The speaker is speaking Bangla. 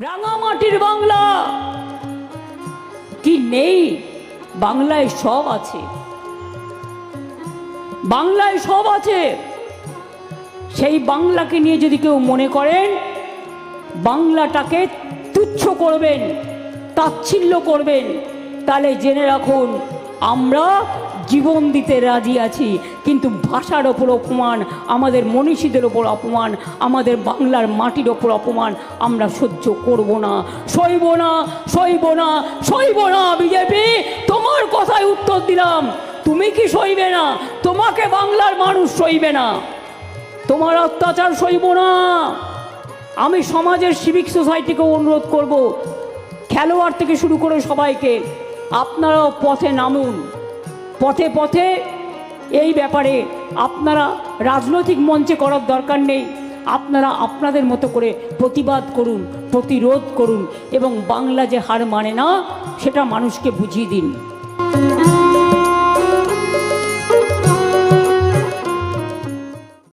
রাঙামাটির বাংলা কি নেই? বাংলায় সব আছে, বাংলায় সব আছে। সেই বাংলাকে নিয়ে যদি কেউ মনে করেন বাংলাটাকে তুচ্ছ করবেন, তাচ্ছিল্য করবেন, তাহলে জেনে রাখুন আমরা জীবন দিতে রাজি আছি, কিন্তু ভাষার ওপর অপমান, আমাদের মনীষীদের ওপর অপমান, আমাদের বাংলার মাটির ওপর অপমান আমরা সহ্য করব না, সইব না, সইব না, সইব না। বিজেপি, তোমার কথায় উত্তর দিলাম, তুমি কি সইবে না? তোমাকে বাংলার মানুষ সইবে না, তোমার অত্যাচার সইব না। আমি সমাজের সিভিক সোসাইটিকে অনুরোধ করব, খেলোয়াড় থেকে শুরু করে সবাইকে, আপনারাও পথে নামুন, পথে পথে এই ব্যাপারে আপনারা রাজনৈতিক মঞ্চে করার দরকার নেই, আপনারা আপনাদের মতো করে প্রতিবাদ করুন, প্রতিরোধ করুন এবং বাংলা যে হার মানে না সেটা মানুষকে বুঝিয়ে দিন।